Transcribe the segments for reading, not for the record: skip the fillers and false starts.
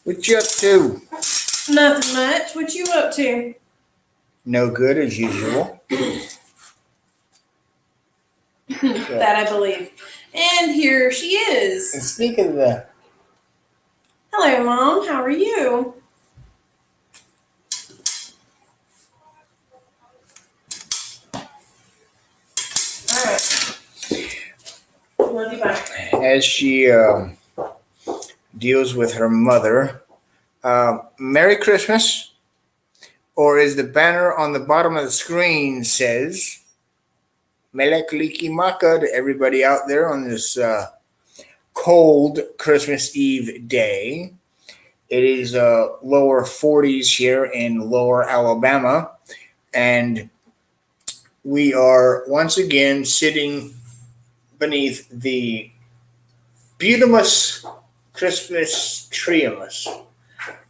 What you up to? Nothing much. What you up to? No good as usual. That I believe. And here she is. And speaking of that, Hello, Mom. How are you? All right. Love you, bye. as she deals with her mother, Merry Christmas, or as the banner on the bottom of the screen says, Melek Liki Maka to everybody out there on this cold Christmas Eve day. It is lower 40s here in lower Alabama, and we are once again sitting beneath the beautimous Christmas treemus.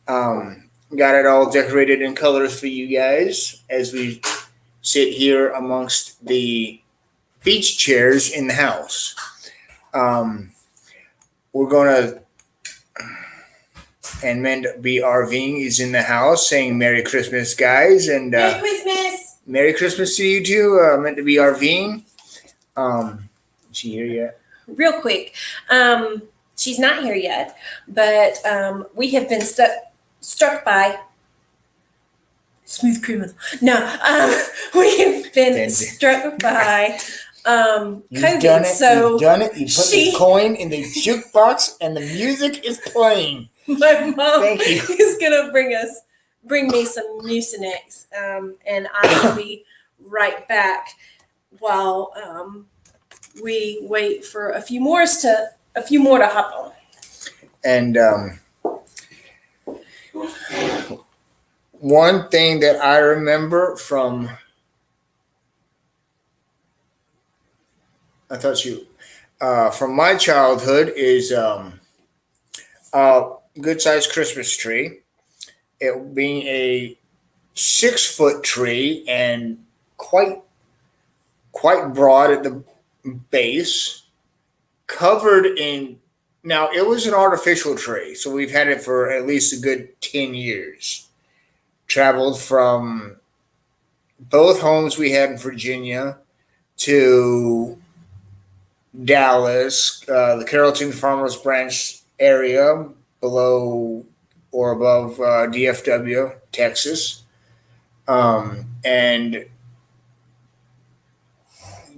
Got it all decorated in colors for you guys as we sit here amongst the beach chairs in the house. We're going to, and Mend BRVing is in the house saying Merry Christmas, guys. And Merry Christmas. Merry Christmas to you too, Meant to be RVing. Is she here yet? Real quick. She's not here yet, but we have been struck by smooth criminal. No, we have been struck by COVID. Done it, so you've done it. You put the coin in the jukebox, and the music is playing. My mom Thank you. is gonna bring me some Mucinex, and I will be right back while we wait for a few more to hop on. And one thing that I remember from from my childhood is a good sized Christmas tree. It being a 6-foot tree and quite broad at the base, covered in. Now, it was an artificial tree, so we've had it for at least a good 10 years. Traveled from both homes we had in Virginia to Dallas, the Carrollton Farmers Branch area, below or above DFW, Texas, and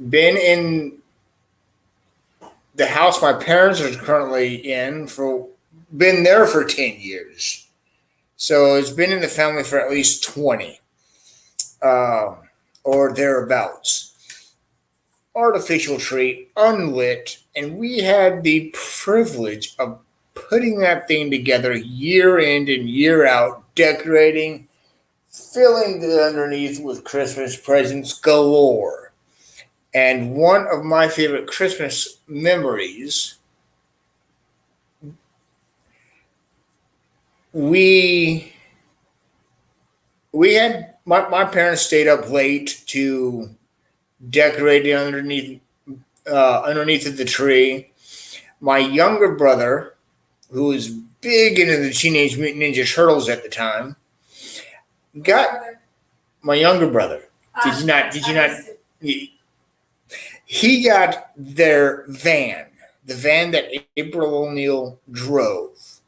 been in the house my parents are currently in been there for 10 years. So it's been in the family for at least 20 or thereabouts. Artificial tree, unlit, and we had the privilege of putting that thing together year in and year out, decorating, filling the underneath with Christmas presents galore. And one of my favorite Christmas memories, we had my parents stayed up late to decorate it underneath of the tree. My younger brother, who was big into the Teenage Mutant Ninja Turtles at the time, got my younger brother. Did you not? He got their van, the van that April O'Neil drove.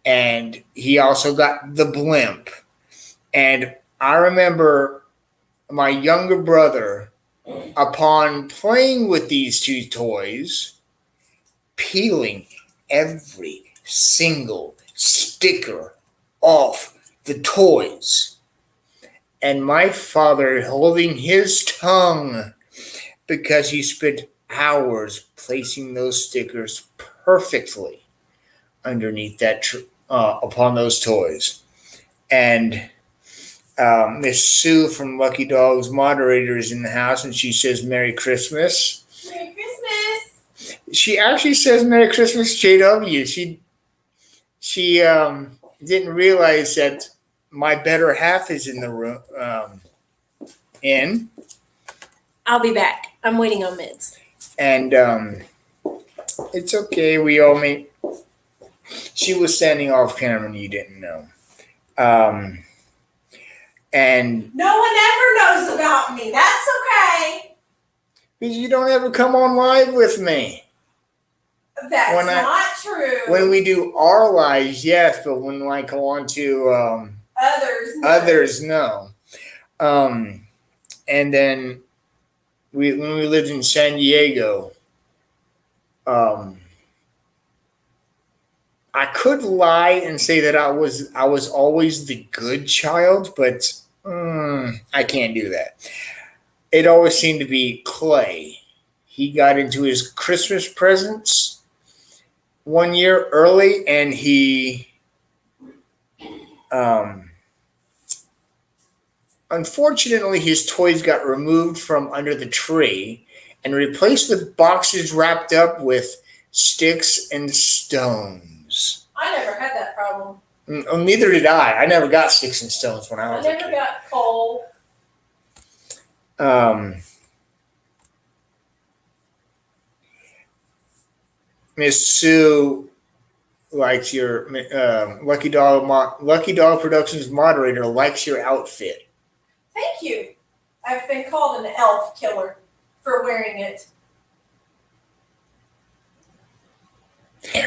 And he also got the blimp. And I remember my younger brother, upon playing with these two toys, peeling every single sticker off the toys. And my father holding his tongue because he spent hours placing those stickers perfectly underneath that upon those toys. And Miss Sue from Lucky Dogs Moderator is in the house, and she says Merry Christmas. Merry Christmas. She actually says Merry Christmas, JW. She didn't realize that my better half is in the room. I'll be back. I'm waiting on mids. And it's okay. We all make. She was standing off camera and you didn't know. And no one ever knows about me. That's okay. because you don't ever come on live with me. That's not true. When we do our lives, yes, but when I go on to others, no. And then when we lived in San Diego, I could lie and say that I was always the good child, but I can't do that. It always seemed to be Clay. He got into his Christmas presents one year early, and he unfortunately his toys got removed from under the tree and replaced with boxes wrapped up with sticks and stones. I never had that problem. Neither did I. I never got sticks and stones when I was a kid. I never got coal. Miss Sue likes your Lucky Dog Productions moderator likes your outfit. Thank you. I've been called an elf killer for wearing it.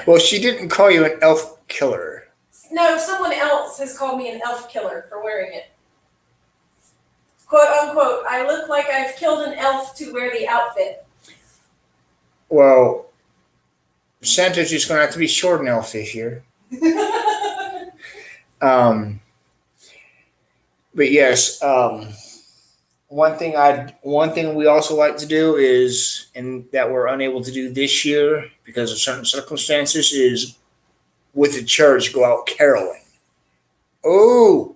Well, she didn't call you an elf killer. No, someone else has called me an elf killer for wearing it. Quote unquote, I look like I've killed an elf to wear the outfit. Well, Santa's just going to have to be short and elf this year. But yes, one thing we also like to do is, and that we're unable to do this year because of certain circumstances, is with the church go out caroling. Oh,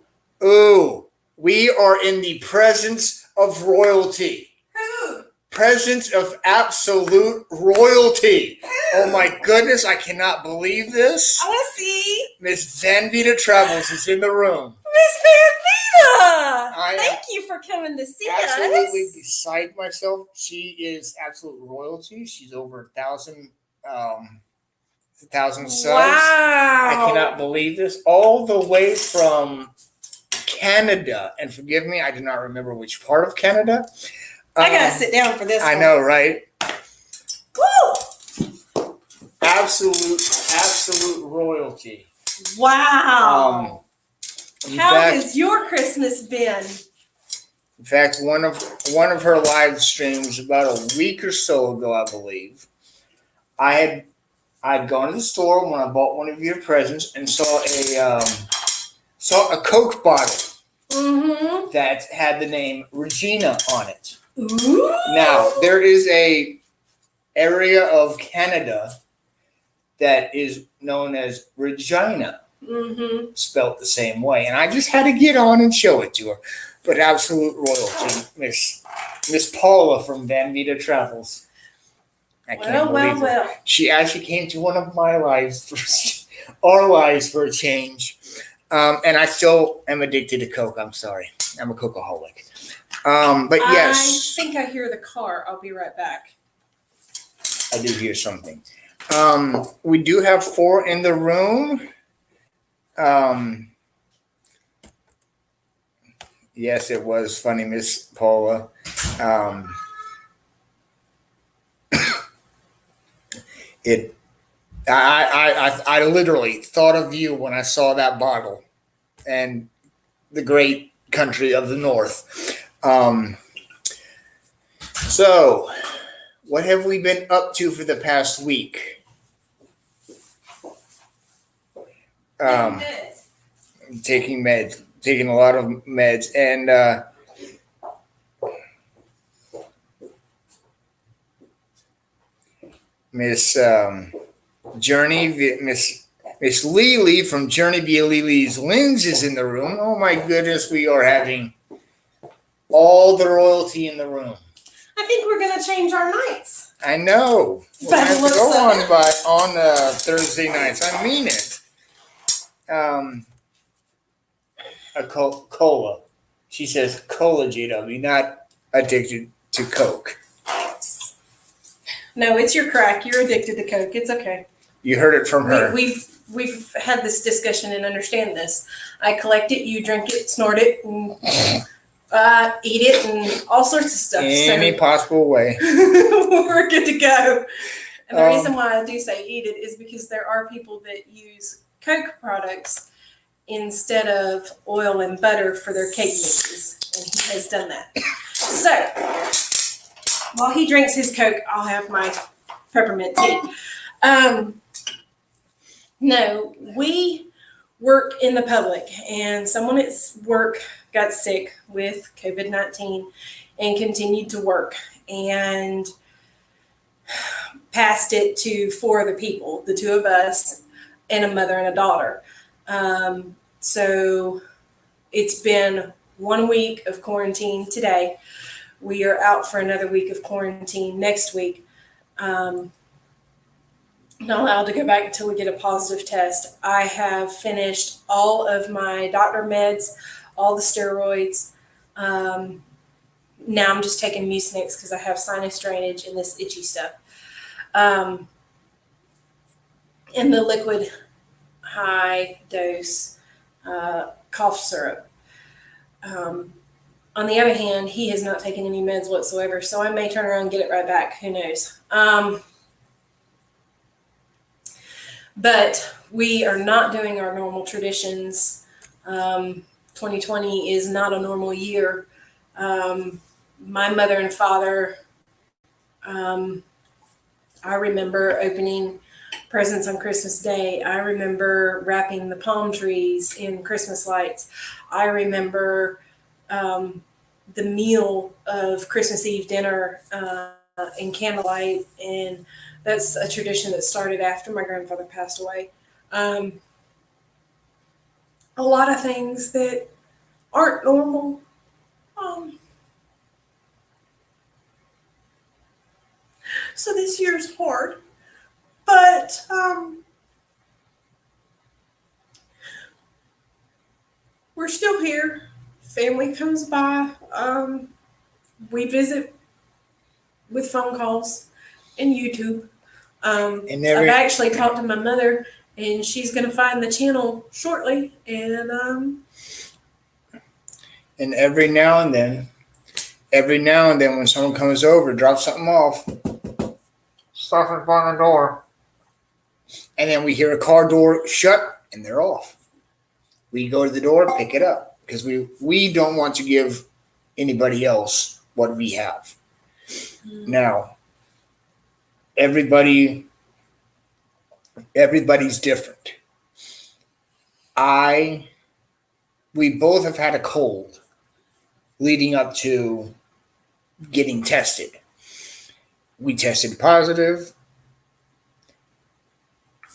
we are in the presence of royalty. Who? Presence of absolute royalty. Who? Oh my goodness, I cannot believe this. I want to see. Miss Van Vita Travels is in the room. Miss Van Vita! Thank you for coming to see us. Absolutely beside myself. She is absolute royalty. She's over 1,000 subs. Wow. I cannot believe this. All the way from Canada. And forgive me, I do not remember which part of Canada. I gotta sit down for this I one. know, right? Woo! Absolute royalty. Wow. How fact, has your Christmas been? In fact, one of her live streams about a week or so ago, I believe, I'd gone to the store when I bought one of your presents and saw a Coke bottle that had the name Regina on it. Ooh. Now, there is a area of Canada that is known as Regina, spelt the same way. And I just had to get on and show it to her. But absolute royalty, Miss Paula from Van Vita Travels. I can't believe it. She actually came to one of my lives, our lives for a change. And I still am addicted to Coke. I'm sorry. I'm a Cokeaholic. But yes. I think I hear the car. I'll be right back. I do hear something. We do have 4 in the room. Yes, it was funny, Miss Paula. I literally thought of you when I saw that bottle and the great country of the North. So, what have we been up to for the past week? Taking a lot of meds, and Miss Journey, Miss Lily from Journey via Lily's Lens is in the room. Oh my goodness, we are having all the royalty in the room. I think we're gonna change our nights. I know. We'll have to go on Thursday nights. I mean it. A cola. She says cola, JW, not addicted to Coke. No, it's your crack. You're addicted to Coke. It's okay. You heard it from her. We've had this discussion and understand this. I collect it, you drink it, snort it, and eat it, and all sorts of stuff. Any possible way. We're good to go. And the reason why I do say eat it is because there are people that use Coke products instead of oil and butter for their cake mixes, and he has done that. So while he drinks his Coke, I'll have my peppermint tea. No, we work in the public, and someone at work got sick with COVID-19 and continued to work and passed it to 4 other people, the 2 of us and a mother and a daughter. So it's been 1 week of quarantine today. We are out for another week of quarantine next week. Not allowed to go back until we get a positive test. I have finished all of my doctor meds, all the steroids. Now I'm just taking Mucinex because I have sinus drainage and this itchy stuff. And the liquid high dose cough syrup. On the other hand, he has not taken any meds whatsoever, so I may turn around and get it right back. Who knows? But we are not doing our normal traditions. 2020 is not a normal year. My mother and father, I remember opening presents on Christmas Day. I remember wrapping the palm trees in Christmas lights. I remember the meal of Christmas Eve dinner in candlelight, and that's a tradition that started after my grandfather passed away. A lot of things that aren't normal. So this year's hard, but we're still here. Family comes by. We visit with phone calls and YouTube. I've actually talked to my mother, and she's going to find the channel shortly. And every now and then, when someone comes over, drops something off, stuff in front of the door, and then we hear a car door shut, and they're off. We go to the door, pick it up, because we don't want to give anybody else what we have. Now, everybody's different. We both have had a cold leading up to getting tested. We tested positive.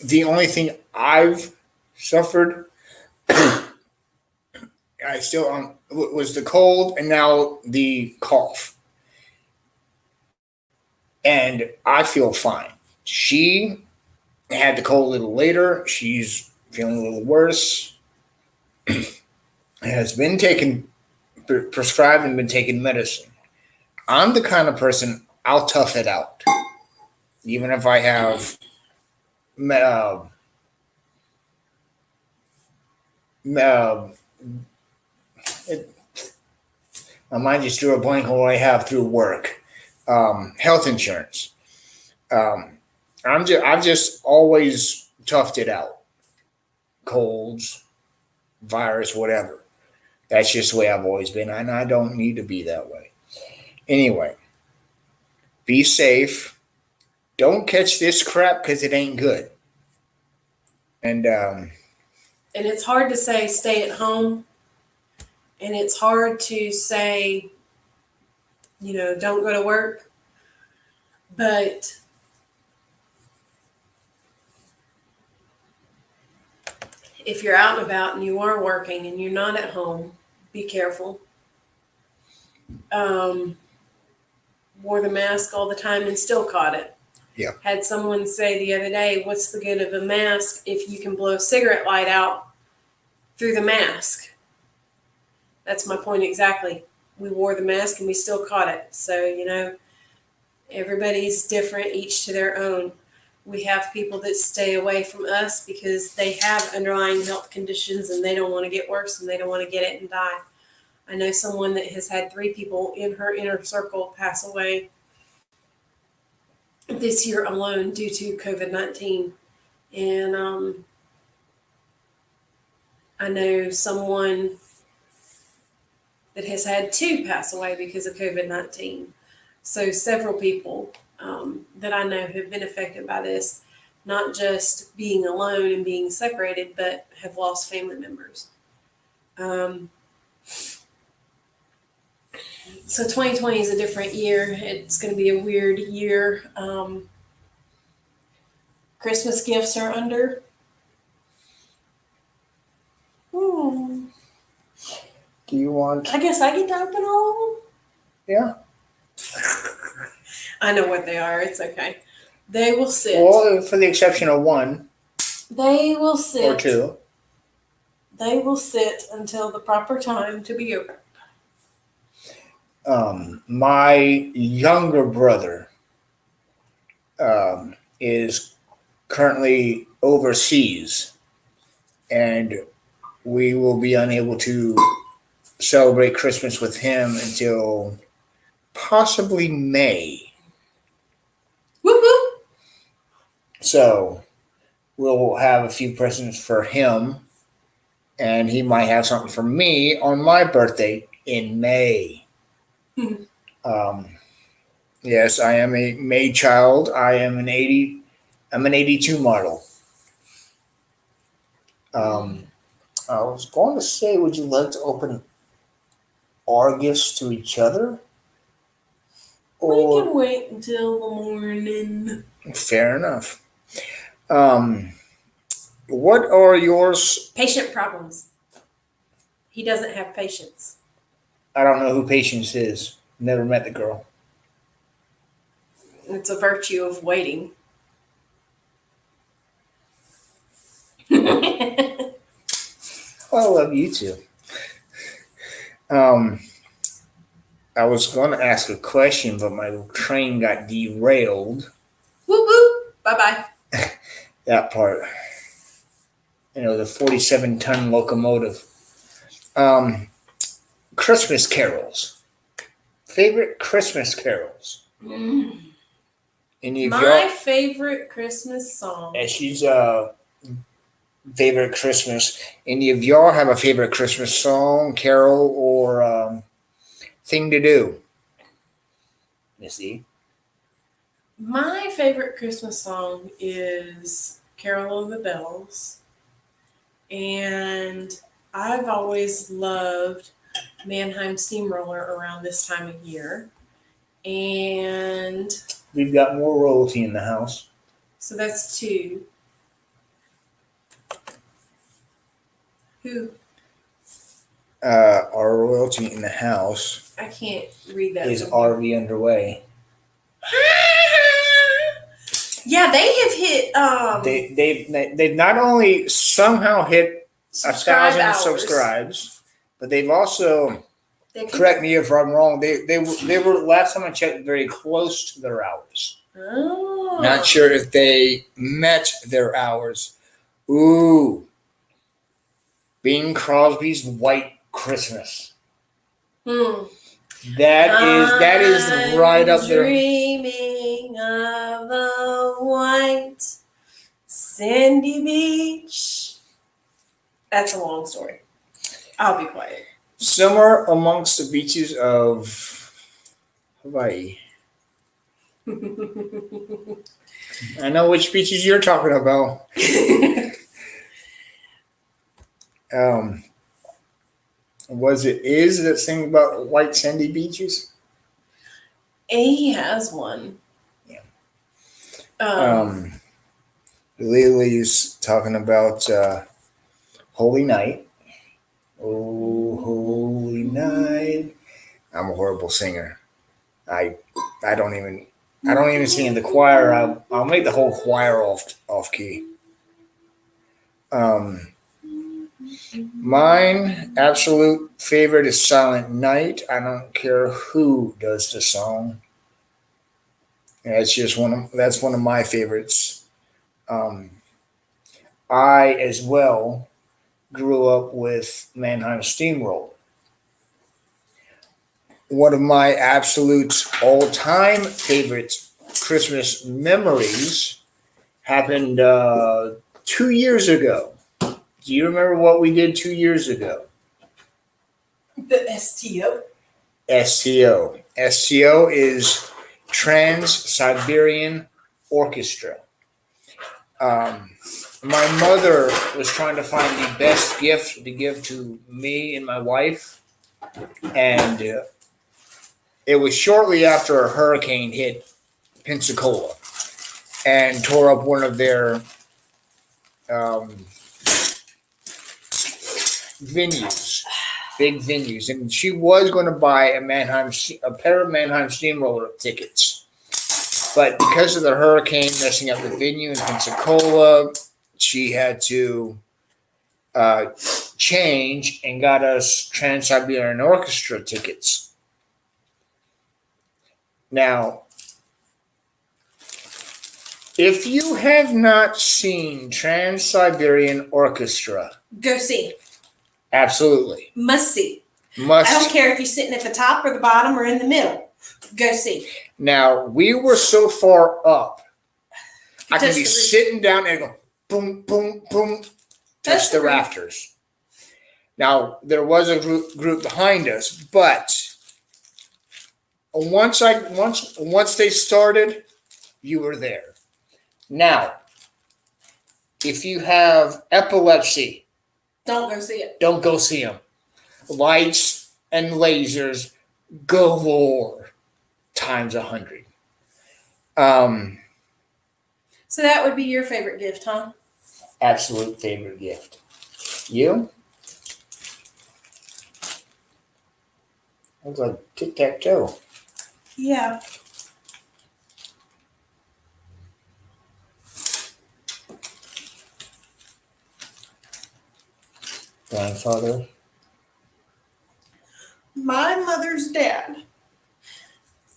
The only thing I've suffered I still was the cold and now the cough. And I feel fine. She had the cold a little later. She's feeling a little worse. Has been prescribed and been taking medicine. I'm the kind of person, I'll tough it out. Even if I have my mind just drew a blank on what I have through work. Health insurance. I've just always toughed it out. Colds, virus, whatever. That's just the way I've always been, and I don't need to be that way. Anyway, be safe. Don't catch this crap because it ain't good. And it's hard to say stay at home, and it's hard to say, don't go to work. But if you're out and about and you are working and you're not at home, be careful. Wore the mask all the time and still caught it. Yeah. Had someone say the other day, what's the good of a mask if you can blow a cigarette light out through the mask? That's my point exactly. We wore the mask and we still caught it. So, everybody's different, each to their own. We have people that stay away from us because they have underlying health conditions and they don't want to get worse and they don't want to get it and die. I know someone that has had 3 people in her inner circle pass away this year alone due to COVID-19. And I know someone that has had 2 pass away because of COVID-19. So several people that I know have been affected by this, not just being alone and being separated, but have lost family members. Um, so 2020 is a different year. It's going to be a weird year. Christmas gifts are under. Hmm. Do you want? I guess I get to open all of them. Yeah. I know what they are. It's okay. They will sit. Well, for the exception of one They will sit. or two. They will sit until the proper time to be opened. My younger brother is currently overseas, and we will be unable to celebrate Christmas with him until possibly May. Whoop whoop. So we'll have a few presents for him, and he might have something for me on my birthday in May. um, yes, I am a May child. I'm an 82 model. I was going to say, would you like to open our gifts to each other? We Or can wait until the morning. fair enough. What are yours? Patient problems. He doesn't have patience. I don't know who Patience is. Never met the girl. It's a virtue of waiting. I love you too. Um, I was going to ask a question, but my train got derailed. Whoop whoop. Bye bye. That part. The 47-ton locomotive. Christmas carols. Favorite Christmas carols. Any of My y'all? favorite Christmas song. And she's favorite Christmas. Any of y'all have a favorite Christmas song, carol, or thing to do? Missy. My favorite Christmas song is Carol of the Bells. And I've always loved Mannheim Steamroller around this time of year. And We've got more royalty in the house. so that's 2. Who? Our royalty in the house I can't read that. is RV underway. Yeah, they have hit They've not only somehow hit subscribe 1,000 hours. subscribes, but they've also, correct me if I'm wrong, they were last time I checked very close to their hours. Oh. Not sure if they met their hours. Ooh, Bing Crosby's White Christmas. That is right up there. Dreaming of a white sandy beach. That's a long story. I'll be quiet. Somewhere amongst the beaches of Hawaii. I know which beaches you're talking about. Is that thing about white sandy beaches? He has one. Yeah. Lily's talking about Holy Night. Oh, holy night. I'm a horrible singer. I don't even sing in the choir. I'll make the whole choir off key. Mine absolute favorite is Silent Night. I don't care who does the song. That's one of my favorites. Um, I as well grew up with Mannheim Steamroller. One of my absolute all-time favorite Christmas memories happened 2 years ago. Do you remember what we did 2 years ago? The STO. STO. STO is Trans Siberian Orchestra. Um, my mother was trying to find the best gift to give to me and my wife, and it was shortly after a hurricane hit Pensacola and tore up one of their um, venues, big venues, and she was going to buy a pair of Mannheim Steamroller tickets, but because of the hurricane messing up the venue in Pensacola, she had to uh, change and got us Trans Siberian Orchestra tickets. Now, if you have not seen Trans Siberian Orchestra, Go see. absolutely Must see. I don't must. care if you're sitting at the top or the bottom or in the middle. Go see. Now, we were so far up, I Touch could the be roof. sitting down and go boom, boom, boom, touch the the roof. rafters. Now, there was a group behind us, but once they started, you were there. Now, if you have epilepsy, Don't go see it. don't go see them. Lights and lasers galore times 100. Um, So that would be your favorite gift, huh? Absolute favorite gift. You? Looks like tic tac toe. Yeah. Grandfather. My mother's dad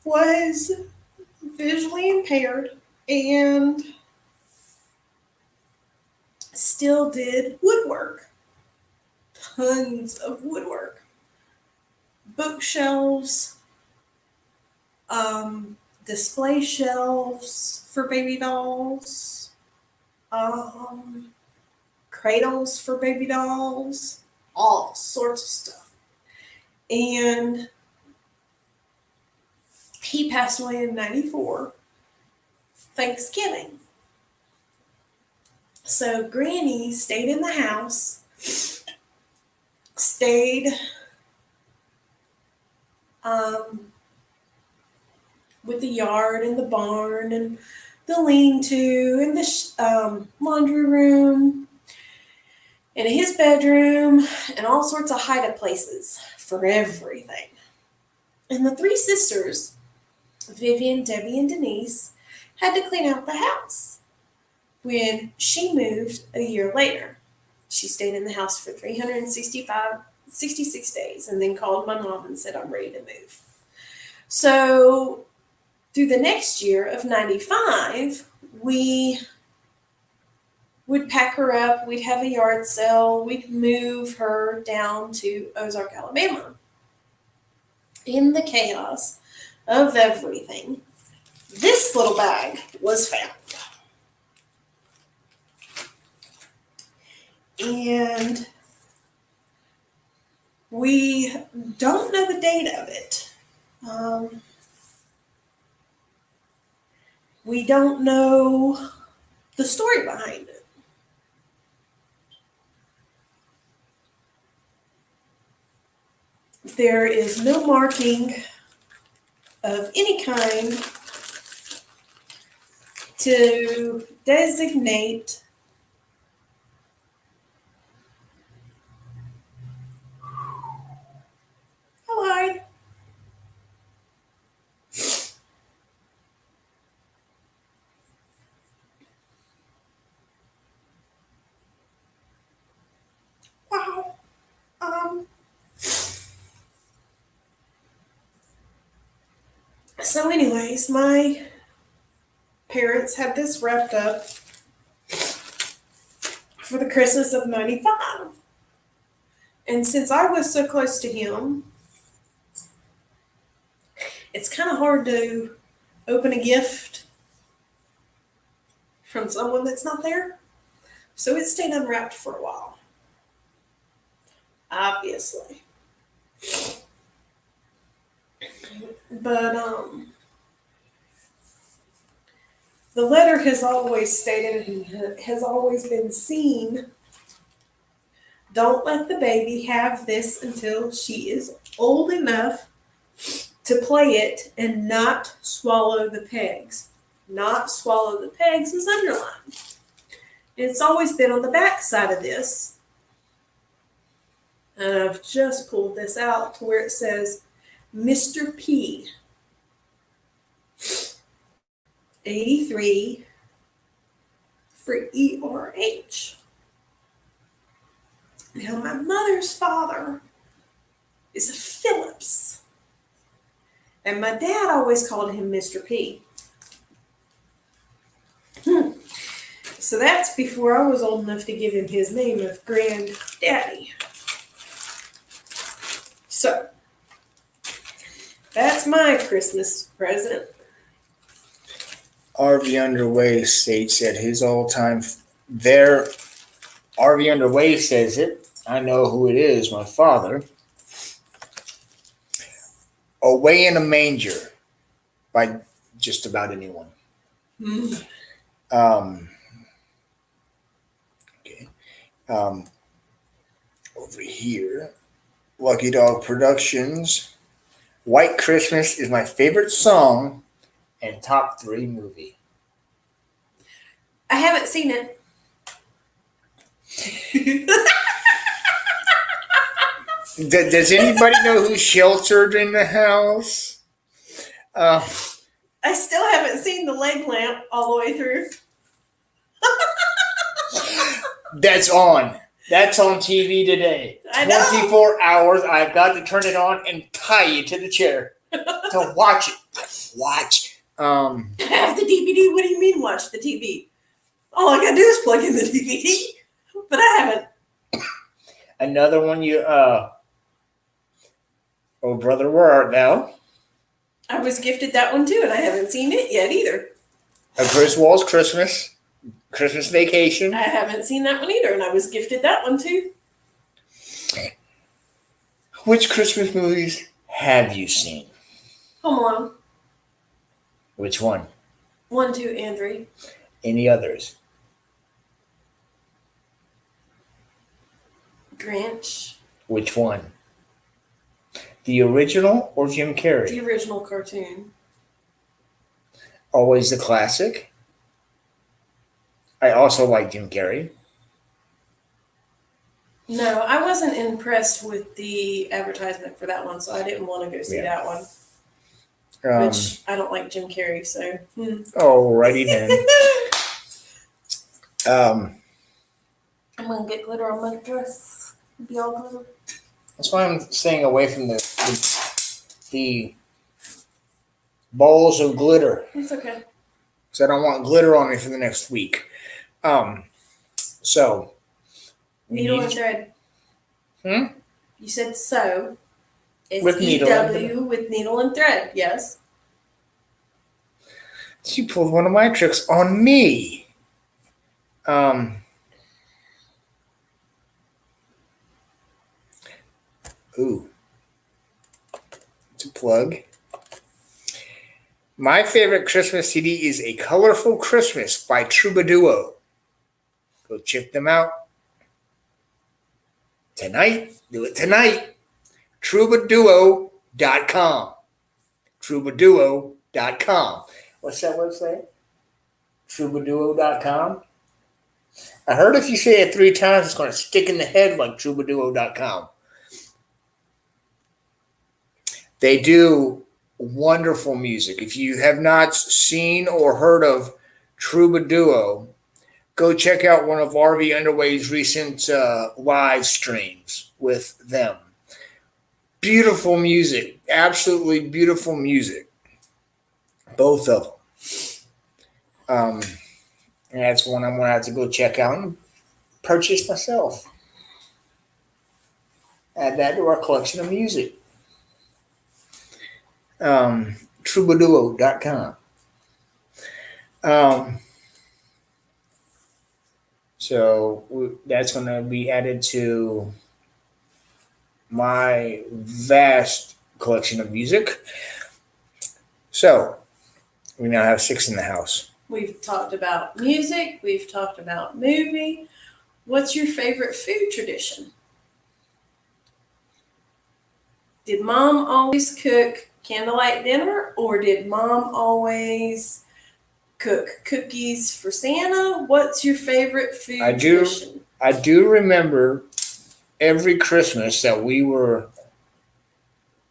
was visually impaired and still did woodwork. Tons of woodwork. Bookshelves, display shelves for baby dolls, um, cradles for baby dolls, all sorts of stuff. And he passed away in 94, Thanksgiving. So Granny stayed in the house, stayed um, with the yard and the barn and the lean-to and the laundry room and his bedroom and all sorts of hide-up places for everything. And the three sisters, Vivian, Debbie, and Denise, had to clean out the house when she moved a year later. She stayed in the house for 66 days and then called my mom and said, I'm ready to move. So through the next year of 95, we would pack her up, we'd have a yard sale, we'd move her down to Ozark, Alabama. In the chaos of everything, this little bag was found. And we don't know the date of it. We don't know the story behind it. There is no marking of any kind to designate hello. Wow. So anyways, my parents had this wrapped up for the Christmas of 95. And since I was so close to him, it's kind of hard to open a gift from someone that's not there. So it stayed unwrapped for a while. Obviously. But the letter has always stated and has always been seen. Don't let the baby have this until she is old enough to play it and not swallow the pegs. Not swallow the pegs is underlined. It's always been on the back side of this. And I've just pulled this out to where it says Mr. P. 83 for ERH. Now, my mother's father is a Phillips. And my dad always called him Mr. P. So that's before I was old enough to give him his name of Granddaddy. So, that's my Christmas present. RV Underway states that his all-time there. RV Underway says it. I know who it is. My father. Away in a Manger by just about anyone. Okay. Over here, Lucky Dog Productions. White Christmas is my favorite song and top 3 movie. I haven't seen it. Does anybody know who's sheltered in the house? I still haven't seen the leg lamp all the way through. That's on. That's on TV today. I know. 24 hours. I've got to turn it on and tie you to the chair to watch it. Watch. I have the DVD. What do you mean watch the TV? All I gotta do is plug in the DVD. But I haven't. Another one you oh brother, where art thou? I was gifted that one too, and I haven't seen it yet either. A Griswold's Christmas Vacation. I haven't seen that one either, and I was gifted that one too. Which Christmas movies have you seen? Home Alone. Which one? 1, 2, and 3. Any others? Grinch. Which one? The original or Jim Carrey? The original cartoon. Always the classic. I also like Jim Carrey. No, I wasn't impressed with the advertisement for that one, so I didn't want to go see that one. Which I don't like Jim Carrey, so. Alrighty then. I'm gonna get glitter on my dress. Be all glitter. That's why I'm staying away from the balls of glitter. It's okay. Because I don't want glitter on me for the next week. So. Needle and thread. You said so. It's with needle EW with needle and thread, yes. She pulled one of my tricks on me. Ooh. It's a plug. My favorite Christmas CD is A Colorful Christmas by Troubadour. Go check them out. Tonight. Do it tonight. Troubaduo.com. Troubaduo.com. What's that website? Troubaduo.com. I heard if you say it 3 times, it's going to stick in the head like Troubaduo.com. They do wonderful music. If you have not seen or heard of Troubaduo, go check out one of RV Underway's recent live streams with them. Beautiful music. Absolutely beautiful music. Both of them. And that's one I'm gonna have to go check out and purchase myself. Add that to our collection of music. Troubaduo.com. Um, so that's going to be added to my vast collection of music. So we now have 6 in the house. We've talked about music. We've talked about movie. What's your favorite food tradition? Did mom always cook candlelight dinner, or did mom always cook cookies for Santa? What's your favorite food tradition? I do remember every Christmas that we were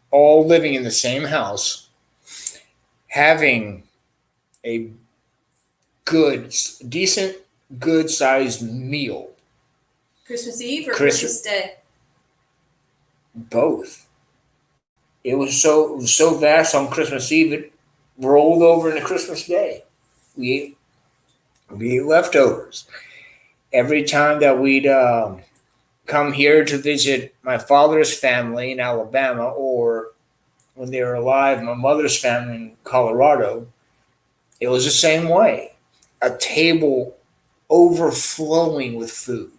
all living in the same house, having a good, decent, good sized meal. Christmas Eve or Christmas Day? Both. It was so vast on Christmas Eve it rolled over into Christmas Day. We ate leftovers every time that we'd come here to visit my father's family in Alabama, or when they were alive, my mother's family in Colorado. It was the same way. A table overflowing with food.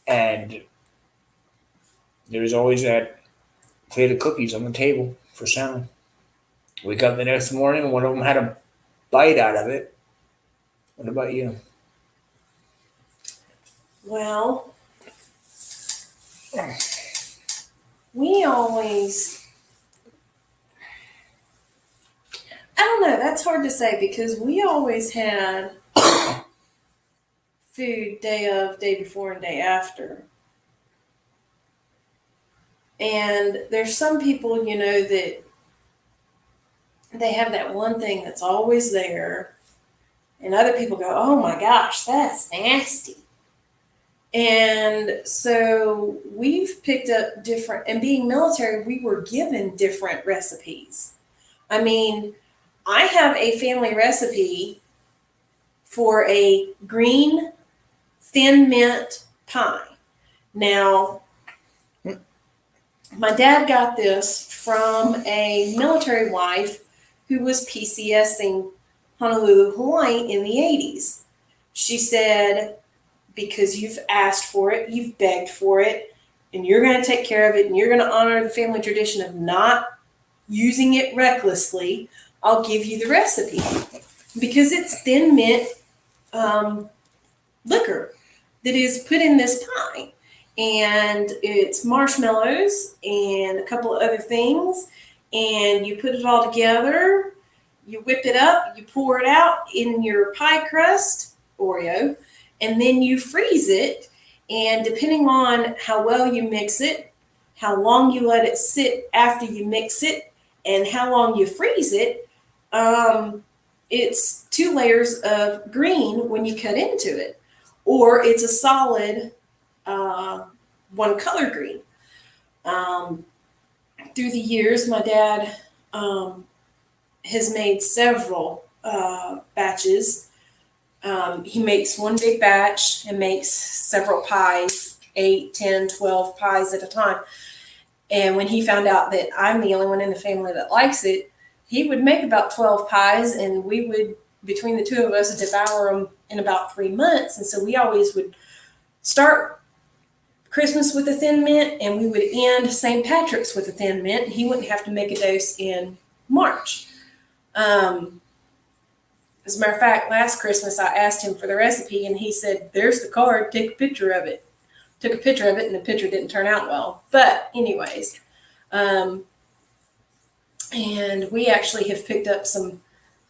And there was always that plate of cookies on the table for Santa. Wake up the next morning, one of them had a bite out of it. What about you? Well, we always, I don't know, that's hard to say because we always had food day of, day before, and day after. And there's some people, that they have that one thing that's always there, and other people go, oh my gosh, that's nasty. And so we've picked up different, and being military, we were given different recipes. I mean, I have a family recipe for a green thin mint pie. Now, my dad got this from a military wife who was PCSing Honolulu, Hawaii in the 80s. She said, because you've asked for it, you've begged for it, and you're going to take care of it, and you're going to honor the family tradition of not using it recklessly, I'll give you the recipe. Because it's thin mint liquor that is put in this pie. And it's marshmallows and a couple of other things. And you put it all together, you whip it up, you pour it out in your pie crust, Oreo, and then you freeze it. And depending on how well you mix it, how long you let it sit after you mix it, and how long you freeze it, it's 2 layers of green when you cut into it. Or it's a solid one color green. Through the years, my dad has made several batches. He makes one big batch and makes several pies, 8, 10, 12 pies at a time. And when he found out that I'm the only one in the family that likes it, he would make about 12 pies, and we would, between the two of us, devour them in about 3 months. And so we always would start Christmas with a thin mint, and we would end St. Patrick's with a thin mint. He wouldn't have to make a dose in March. As a matter of fact, last Christmas I asked him for the recipe, and he said, there's the card, take a picture of it. Took a picture of it, and the picture didn't turn out well. But anyways, and we actually have picked up some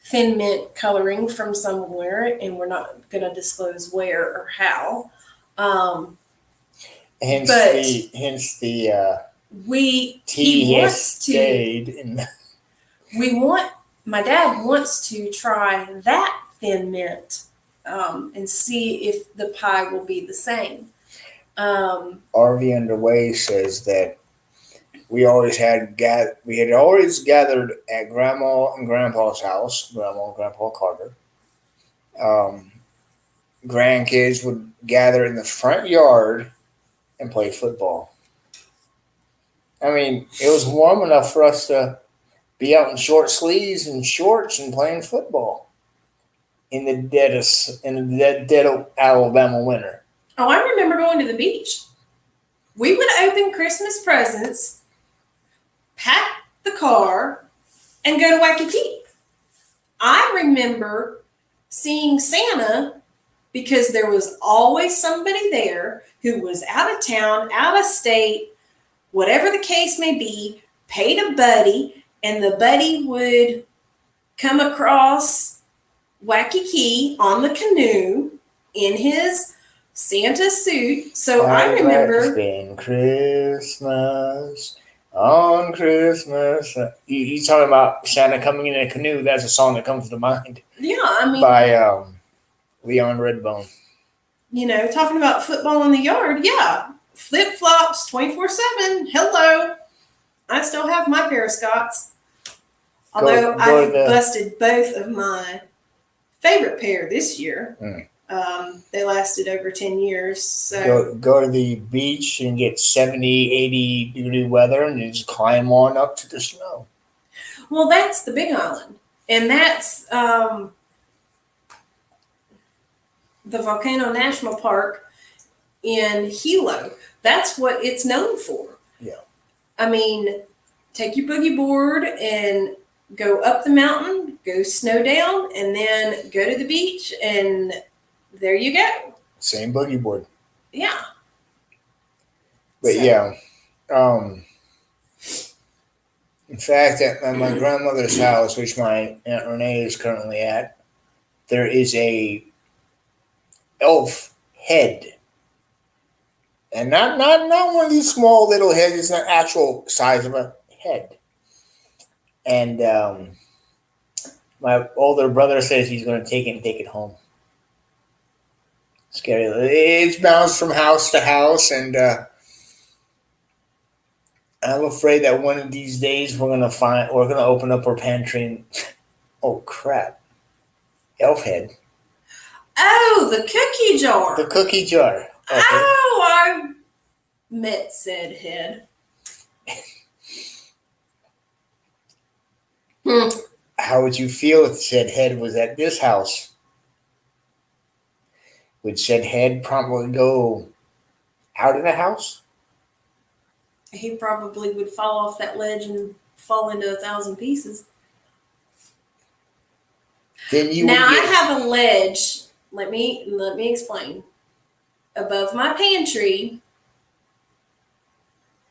thin mint coloring from somewhere, and we're not going to disclose where or how. Hence the he wants stayed in my dad wants to try that thin mint and see if the pie will be the same. RV Underway says that we had always gathered at Grandma and Grandpa's house, Grandma and Grandpa Carter, grandkids would gather in the front yard and play football. I mean, it was warm enough for us to be out in short sleeves and shorts and playing football in the dead of Alabama winter. Oh, I remember going to the beach. We would open Christmas presents, pack the car, and go to Waikiki. I remember seeing Santa because there was always somebody there who was out of town, out of state, whatever the case may be, paid a buddy, and the buddy would come across Waikiki on the canoe in his Santa suit. So I remember. It's been Christmas on Christmas. He's talking about Santa coming in a canoe. That's a song that comes to mind. Yeah, I mean. By Leon Redbone. You know, talking about football in the yard. Yeah. Flip flops 24/7. Hello. I still have my pair of Scots. Although I've busted both of my favorite pair this year. They lasted over 10 years. So go to the beach and get 70, 80 degree weather and just climb on up to the snow. Well, that's the Big Island. And that's the Volcano National Park in Hilo. That's what it's known for. Yeah. I mean, take your boogie board and go up the mountain, go snow down, and then go to the beach, and there you go. Same boogie board. Yeah. But yeah. In fact, at my grandmother's house, which my Aunt Renee is currently at, there is a elf head. And not one of these small little heads, it's an actual size of a head. And my older brother says he's going to take it home. Scary. It's bounced from house to house, and I'm afraid that one of these days we're going to open up our pantry and oh crap, elf head. Oh, the cookie jar. The cookie jar. Okay. Oh, I met said head. How would you feel if said head was at this house? Would said head probably go out of the house? He probably would fall off that ledge and fall into 1,000 pieces. Then you now I have a ledge. Let me explain. Above my pantry,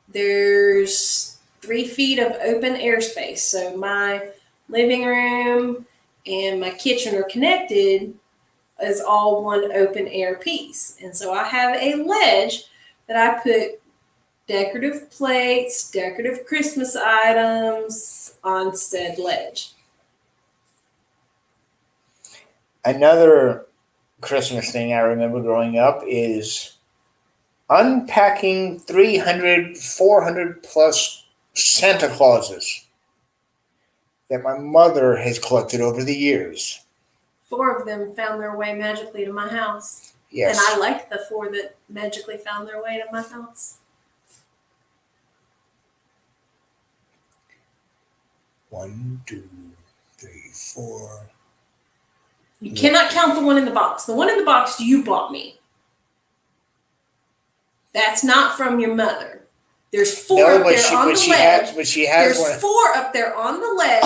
there's 3 feet of open airspace. So my living room and my kitchen are connected as all one open air piece. And so I have a ledge that I put decorative plates, decorative Christmas items on said ledge. Another Christmas thing I remember growing up is unpacking 300, 400 plus Santa Clauses that my mother has collected over the years. 4 of them found their way magically to my house. Yes. And I liked the 4 that magically found their way to my house. 1, 2, 3, 4. You cannot count the one in the box. The one in the box you bought me. That's not from your mother. There's 4 up there on the ledge. But she has one. There's 4 up there on the ledge.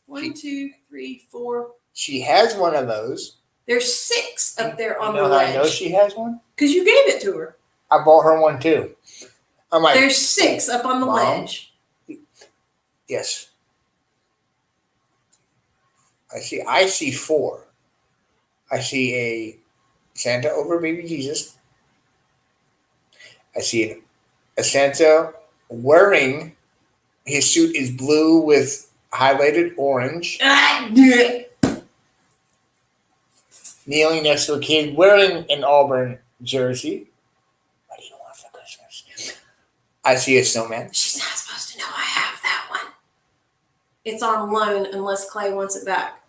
1, 2, 3, 4. She has one of those. There's 6 up there on the ledge. ledge. I know she has one? Because you gave it to her. I bought her one too. I'm like, there's 6 up on the ledge. Yes. I see 4. I see a Santa over baby Jesus. I see a Santa wearing, his suit is blue with highlighted orange. Kneeling next to a kid wearing an Auburn jersey. What do you want for Christmas? I see a snowman. She's not supposed to know I have that one. It's on loan unless Clay wants it back.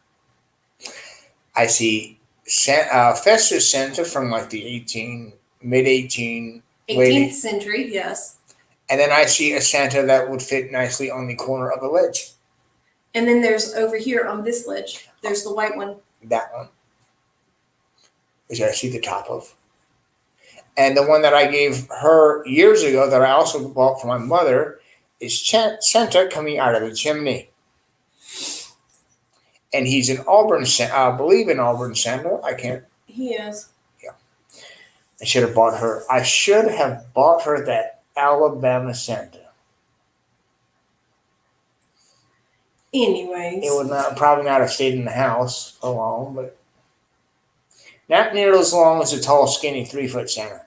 I see festive Santa from like the mid 18th century, yes. and then I see a Santa that would fit nicely on the corner of a ledge. And then there's over here on this ledge, there's the white one. That one, which I see the top of. And the one that I gave her years ago that I also bought for my mother is Santa coming out of the chimney. And he's an Auburn Santa, I believe in Auburn Santa. I can't. He is. Yeah. I should have bought her that Alabama Santa. Anyways. It would probably not have stayed in the house for long, but not near as long as a tall, skinny 3-foot Santa.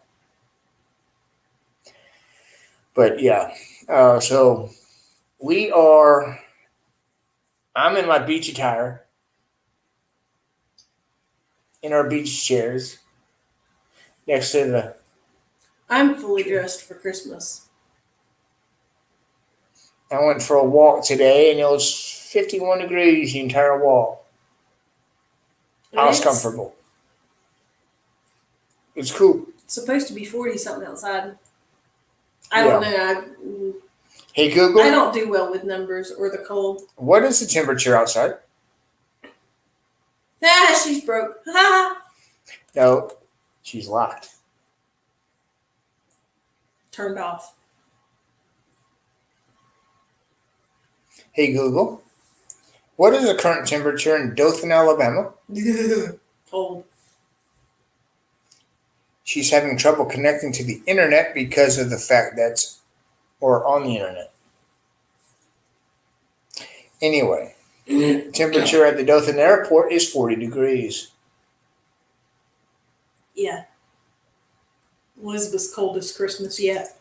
But yeah, so I'm in my beach attire, in our beach chairs, next to I'm fully dressed for Christmas. I went for a walk today and it was 51 degrees the entire walk. I was comfortable. It's cool. It's supposed to be 40 something outside. I don't know. Hey Google. I don't do well with numbers or the cold. What is the temperature outside? She's broke. No, she's locked. Turned off. Hey Google. What is the current temperature in Dothan, Alabama? Cold. She's having trouble connecting to the internet because of the fact or on the internet. Anyway, temperature at the Dothan airport is 40 degrees. Yeah. Elizabeth's coldest Christmas yet.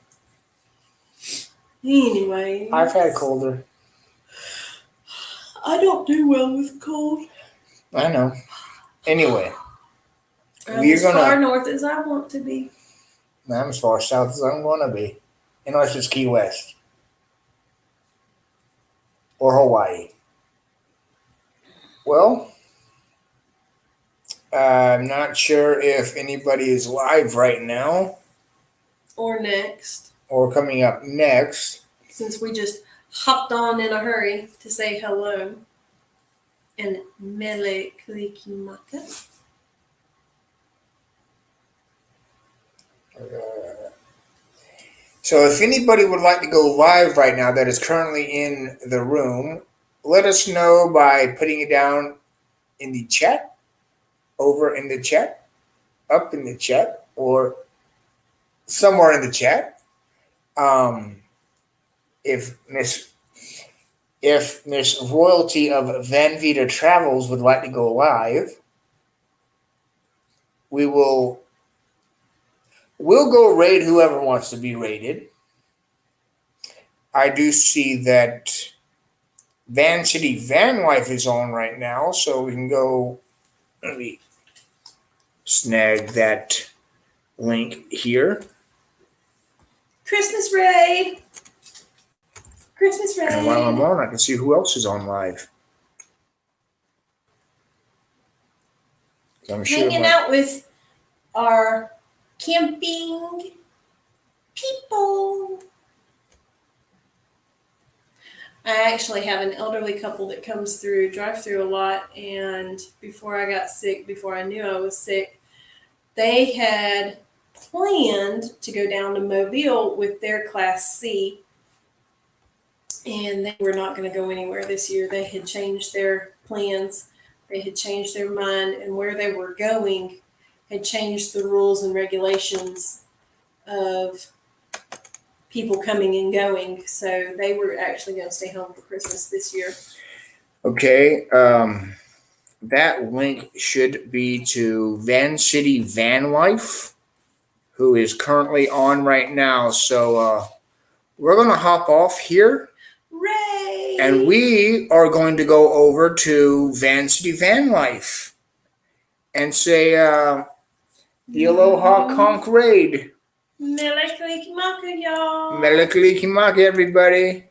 Anyway. I've had colder. I don't do well with cold. I know. Anyway. I'm as far north as I want to be. I'm as far south as I'm going to be. Unless it's Key West. Or Hawaii. Well, I'm not sure if anybody is live right now. Or next. Or coming up next. Since we just hopped on in a hurry to say hello. And mele kalikimaka. So if anybody would like to go live right now that is currently in the room, let us know by putting it down in the chat, over in the chat, up in the chat, or somewhere in the chat. If Miss Royalty of Van Vita Travels would like to go live, we'll go raid whoever wants to be raided. I do see that Van City Van Life is on right now, so we can go. Let me snag that link here. Christmas raid. Christmas raid. And while I'm on, I can see who else is on live. I'm hanging out with our camping people. I actually have an elderly couple that comes drive through a lot, and before I got sick, before I knew I was sick, they had planned to go down to Mobile with their Class C, and they were not going to go anywhere this year. They had changed their plans. They had changed their mind, and where they were going had changed the rules and regulations of people coming and going. So they were actually going to stay home for Christmas this year. Okay. That link should be to Van City Van Life, who is currently on right now. So we're going to hop off here. Ray! And we are going to go over to Van City Van Life and say the Aloha Conch raid. Mele kalikimaka, y'all. Mele kalikimaka, everybody.